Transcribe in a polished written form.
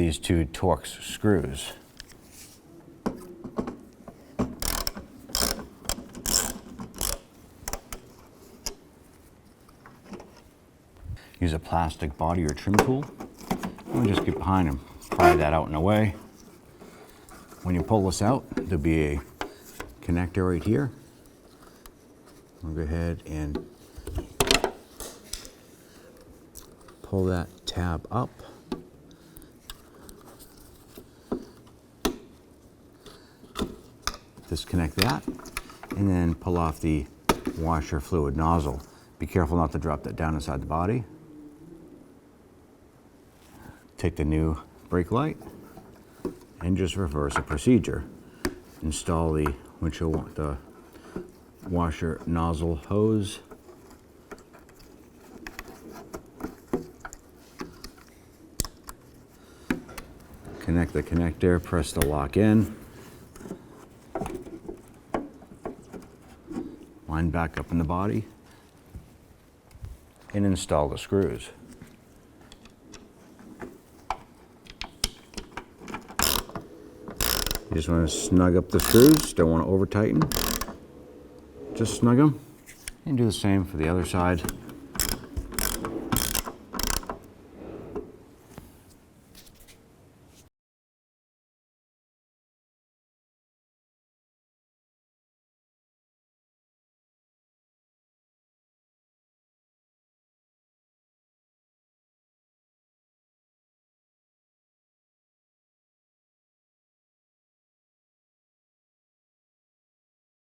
these two Torx screws. Use a plastic body or trim tool. And we just get behind and pry that out and away. When you pull this out, there'll be a connector right here. We'll go ahead and pull that tab up. Disconnect that, and then pull off the washer fluid nozzle. Be careful not to drop that down inside the body. Take the new brake light and just reverse the procedure. Install the windshield, the washer nozzle hose. Connect the connector, press the lock in. Line back up in the body and install the screws. You just want to snug up the screws, don't want to over tighten. Just snug them and do the same for the other side.